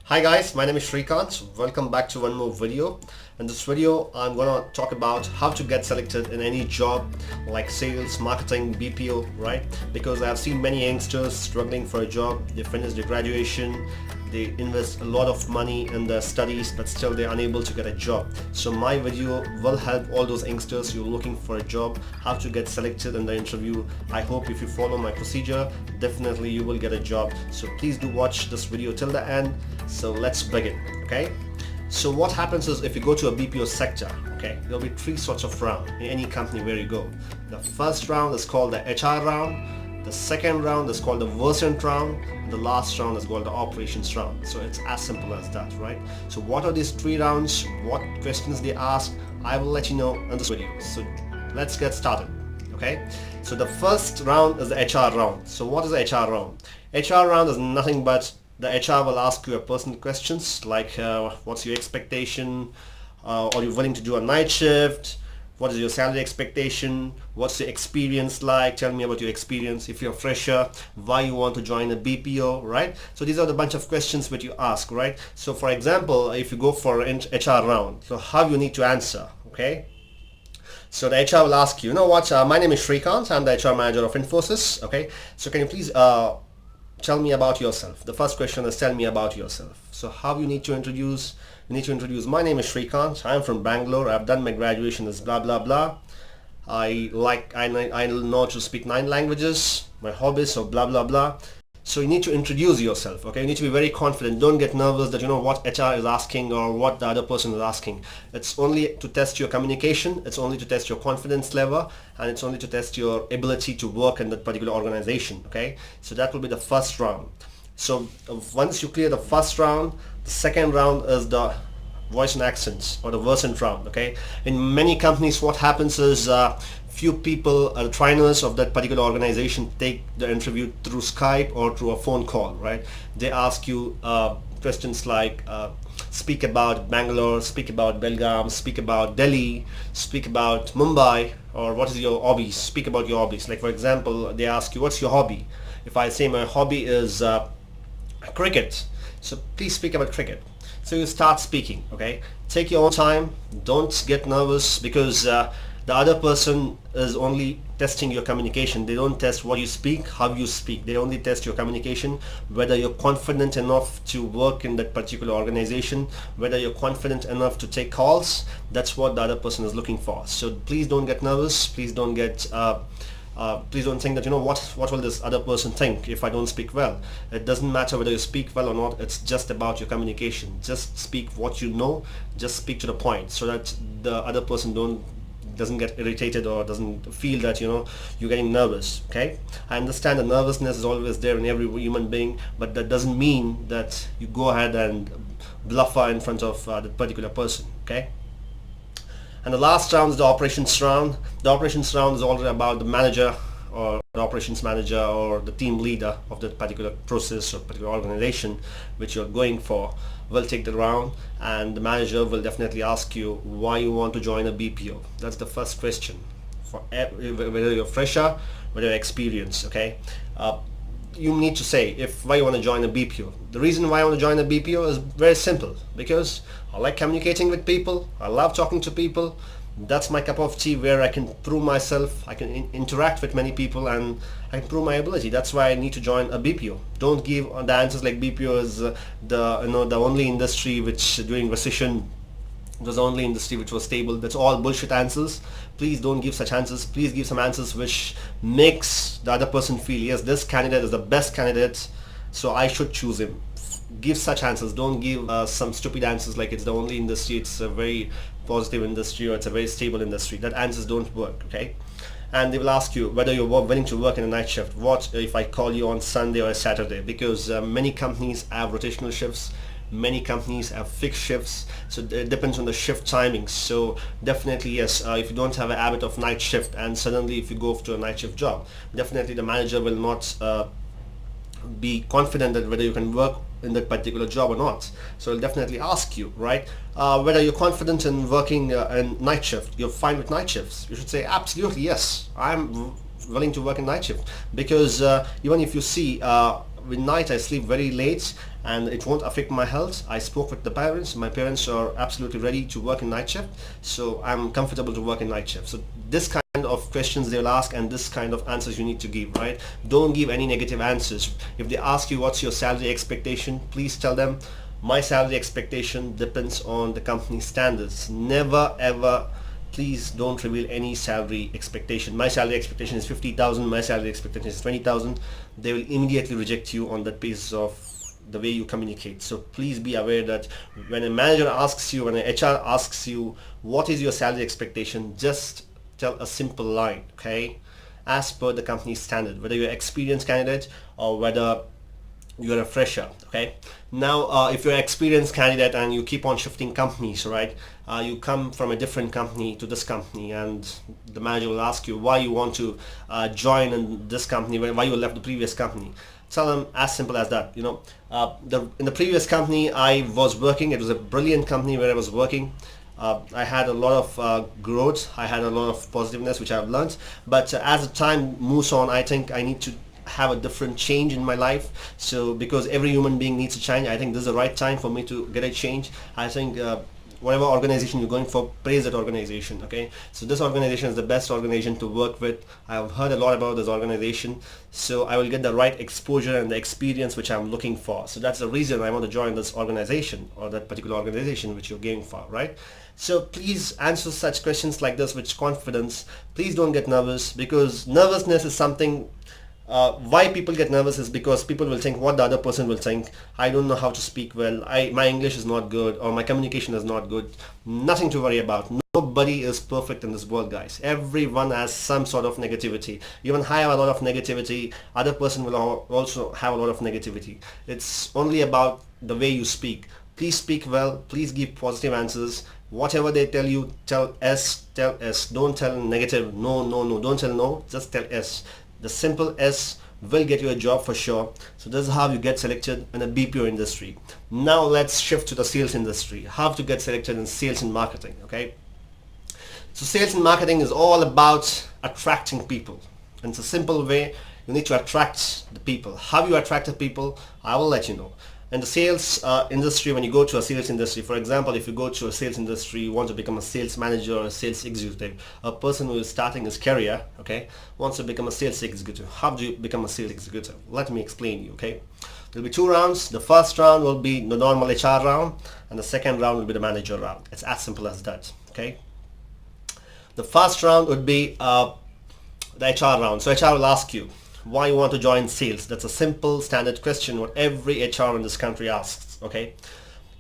Hi guys, my name is Shrikant. Welcome back to one more video. In this video, I'm gonna talk about how to get selected in any job like sales, marketing, BPO, right? Because I've seen many youngsters struggling for a job. They finish their graduation, they invest a lot of money in their studies, but still they're unable to get a job. So my video will help all those youngsters who are looking for a job, how to get selected in the interview. I hope if you follow my procedure, definitely you will get a job. So please do watch this video till the end. So let's begin, okay? So what happens is if you go to a BPO sector, okay, there'll be three sorts of round in any company where you go. The first round is called the HR round, the second round is called the Versant round, and the last round is called the operations round. So it's as simple as that, right? So what are these three rounds, what questions they ask, I will let you know in this video. So let's get started, okay? So the first round is the HR round. So what is the HR round? HR round is nothing but the HR will ask you a personal questions like what's your expectation, are you willing to do a night shift, what is your salary expectation, what's your experience like, tell me about your experience, if you're a fresher, why you want to join a BPO, right? So these are the bunch of questions that you ask, right? So for example, if you go for an HR round, so how you need to answer, okay? So the HR will ask you, you know what, my name is Shrikant, I'm the HR manager of Infosys, okay? So can you please tell me about yourself. The first question is tell me about yourself. So how you need to introduce, my name is Shrikant, I'm from Bangalore, I've done my graduation as blah blah blah. I know to speak 9 languages, my hobbies, so blah blah blah. So you need to introduce yourself, okay? You need to be very confident. Don't get nervous that you know what HR is asking or what the other person is asking. It's only to test your communication, it's only to test your confidence level, and it's only to test your ability to work in that particular organization, okay? So that will be the first round. So once you clear the first round, the second round is the voice and accents or the Versant round, okay? In many companies what happens is few people, trainers of that particular organization take the interview through Skype or through a phone call, right? They ask you questions like speak about Bangalore, speak about Belgaum, speak about Delhi, speak about Mumbai, or what is your hobbies, speak about your hobbies. Like for example, they ask you what's your hobby. If I say my hobby is cricket, so please speak about cricket. So you start speaking, okay? Take your own time, don't get nervous because the other person is only testing your communication. They don't test what you speak, how you speak. They only test your communication, whether you're confident enough to work in that particular organization, whether you're confident enough to take calls. That's what the other person is looking for. So please don't get nervous. Please don't get please don't think that you know what will this other person think if I don't speak well. It doesn't matter whether you speak well or not. It's just about your communication. Just speak what you know. Just speak to the point so that the other person doesn't get irritated or doesn't feel that you know you're getting nervous, okay? I understand the nervousness is always there in every human being, but that doesn't mean that you go ahead and bluffer in front of the particular person, okay? And the last round is the operations round. The operations round is all about the manager or the operations manager or the team leader of that particular process or particular organization which you're going for will take the round, and the manager will definitely ask you why you want to join a BPO. That's the first question for whether you're fresher, whether you're experienced, okay? You need to say why you want to join a BPO. The reason why I want to join a BPO is very simple, because I like communicating with people, I love talking to people. That's my cup of tea, where I can prove myself, I can interact with many people, and I can prove my ability. That's why I need to join a BPO. Don't give the answers like BPO is the only industry which during recession was the only industry which was stable. That's all bullshit answers. Please don't give such answers. Please give some answers which makes the other person feel, yes, this candidate is the best candidate, so I should choose him. Give such answers. Don't give some stupid answers like it's the only industry, it's a very positive industry, or it's a very stable industry. That answers don't work, okay? And they will ask you whether you're willing to work in a night shift. What if I call you on Sunday or a Saturday? Because many companies have rotational shifts, many companies have fixed shifts, so it depends on the shift timings. So definitely yes, if you don't have a habit of night shift and suddenly if you go to a night shift job, definitely the manager will not be confident that whether you can work in that particular job or not. So I'll definitely ask you, right, whether you're confident in working in night shift. You're fine with night shifts. You should say absolutely yes, I'm willing to work in night shift, because even if you see with night I sleep very late and it won't affect my health. I spoke with the parents. My parents are absolutely ready to work in night shift, so I'm comfortable to work in night shift. So this kind of questions they'll ask and this kind of answers you need to give, right? Don't give any negative answers. If they ask you what's your salary expectation, please tell them my salary expectation depends on the company standards. Never ever, please don't reveal any salary expectation. My salary expectation is 50,000, my salary expectation is 20,000. They will immediately reject you on that basis of the way you communicate. So please be aware that when a manager asks you, when an HR asks you what is your salary expectation, just tell a simple line, okay? As per the company standard, whether you're an experienced candidate or whether you're a fresher, okay? Now if you're an experienced candidate and you keep on shifting companies, right? You come from a different company to this company and the manager will ask you why you want to join in this company, why you left the previous company. Tell them as simple as that. You know, in the previous company I was working, it was a brilliant company where I was working. I had a lot of growth, I had a lot of positiveness which I've learned, but as the time moves on, I think I need to have a different change in my life. So because every human being needs a change, I think this is the right time for me to get a change. I think whatever organization you're going for, praise that organization, okay? So this organization is the best organization to work with. I've heard a lot about this organization, so I will get the right exposure and the experience which I'm looking for. So that's the reason I want to join this organization or that particular organization which you're going for, right? So please answer such questions like this with confidence. Please don't get nervous, because nervousness is something why people get nervous is because people will think what the other person will think. I don't know how to speak well, my English is not good, or my communication is not good. Nothing to worry about. Nobody is perfect in this world, guys. Everyone has some sort of negativity. Even I have a lot of negativity, other person will also have a lot of negativity. It's only about the way you speak. Please speak well, please give positive answers. Whatever they tell you, tell yes, tell yes. Don't tell negative, no, no, no. Don't tell no, just tell yes. The simple S will get you a job for sure. So this is how you get selected in the BPO industry. Now let's shift to the sales industry. How to get selected in sales and marketing, okay? So sales and marketing is all about attracting people. And it's a simple way. You need to attract the people. How you attract the people, I will let you know. In the sales industry, when you go to a sales industry, for example, if you go to a sales industry, you want to become a sales manager or a sales executive, a person who is starting his career, okay, wants to become a sales executive. How do you become a sales executive? Let me explain you, okay? There'll be two rounds. The first round will be the normal HR round, and the second round will be the manager round. It's as simple as that, okay? The first round would be the HR round. So HR will ask you why you want to join sales. That's a simple standard question what every HR in this country asks, okay?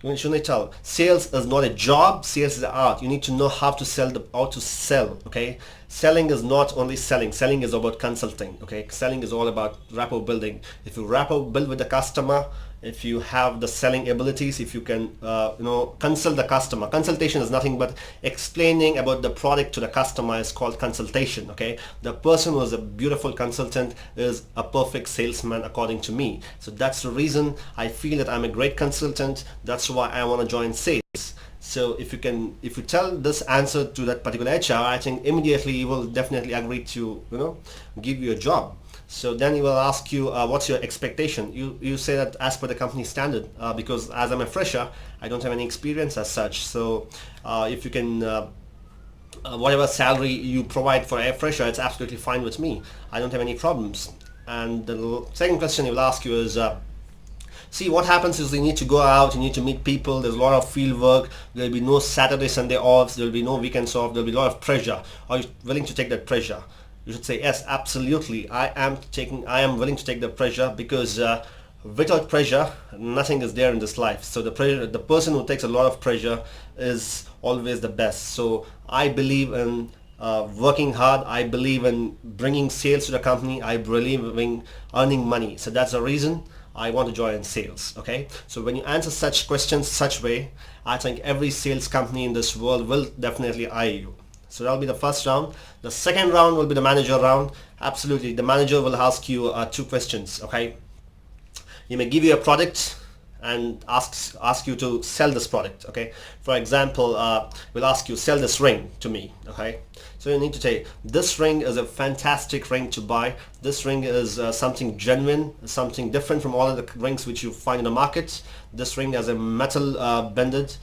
You shouldn't tell. Sales is not a job, sales is an art. You need to know how to sell, okay? Selling is not only selling. Selling is about consulting, okay? Selling is all about rapport building. If you rapport build with the customer, if you have the selling abilities, if you can consult the customer. Consultation is nothing but explaining about the product to the customer is called consultation, okay? The person who is a beautiful consultant is a perfect salesman according to me. So that's the reason I feel that I'm a great consultant. That's why I want to join sales. So if you tell this answer to that particular HR, I think immediately he will definitely agree to give you a job. So then he will ask you what's your expectation. You say that as per the company standard, because as I'm a fresher, I don't have any experience as such. So if you can whatever salary you provide for a fresher, it's absolutely fine with me. I don't have any problems. And the second question he will ask you is see, what happens is you need to go out, you need to meet people, there's a lot of field work, there'll be no Saturday, Sunday offs, there'll be no weekends off, there'll be a lot of pressure. Are you willing to take that pressure? You should say yes, absolutely. I am willing to take the pressure, because without pressure, nothing is there in this life. So the person who takes a lot of pressure is always the best. So I believe in working hard. I believe in bringing sales to the company. I believe in earning money. So that's the reason I want to join sales, okay? So when you answer such questions such way, I think every sales company in this world will definitely hire you. So that'll be the first round. The second round will be the manager round. Absolutely, the manager will ask you two questions, okay? He may give you a product and ask you to sell this product. Okay, for example, we'll ask you, sell this ring to me. Okay, so you need to say, this ring is a fantastic ring to buy. This ring is something genuine, something different from all of the rings which you find in the market. This ring has a metal bended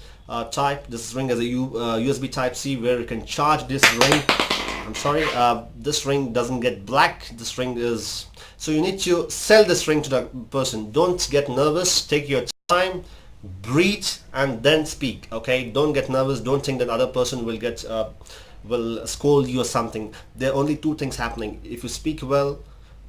type. This ring has a USB type C where you can charge this ring. I'm sorry, this ring doesn't get black. This ring is, so you need to sell this ring to the person. Don't get nervous, take your time, breathe, and then speak. Okay, don't get nervous. Don't think that other person will get will scold you or something. There are only two things happening. If you speak well,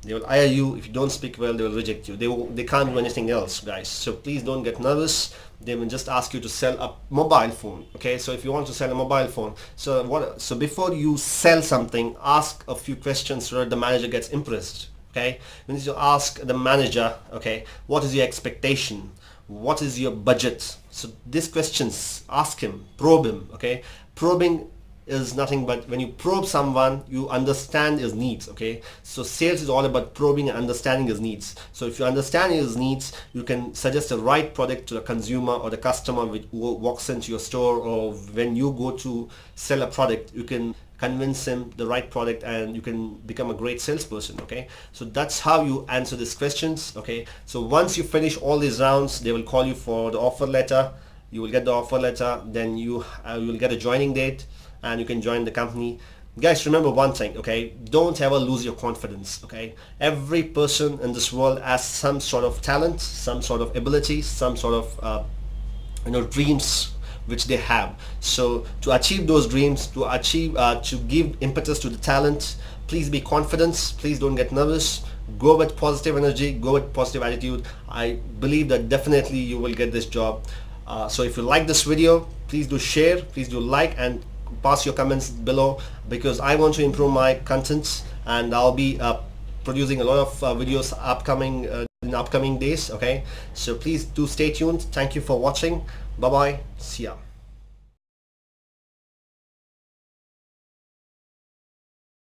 they will hire you. If you don't speak well, they will reject you. They can't do anything else, guys. So please don't get nervous. They will just ask you to sell a mobile phone. Okay, so if you want to sell a mobile phone, so before you sell something, ask a few questions so that the manager gets impressed. Okay, you need to ask the manager, okay, what is your expectation, what is your budget? So these questions, ask him, probe him. Okay, probing is nothing but when you probe someone, you understand his needs. Okay, so sales is all about probing and understanding his needs. So if you understand his needs, you can suggest the right product to the consumer or the customer who walks into your store, or when you go to sell a product, you can convince him the right product and you can become a great salesperson. Okay, so that's how you answer these questions. Okay, so once you finish all these rounds, they will call you for the offer letter. You will get the offer letter, then you will get a joining date and you can join the company. Guys, remember one thing, okay, don't ever lose your confidence. Okay, every person in this world has some sort of talent, some sort of ability, some sort of dreams which they have. So to achieve those dreams, to give impetus to the talent, please be confident, please don't get nervous, go with positive energy, go with positive attitude. I believe that definitely you will get this job. So if you like this video, please do share, please do like, and pass your comments below, because I want to improve my content and I'll be producing a lot of videos in upcoming days. Okay, so please do stay tuned. Thank you for watching. Bye bye, see ya.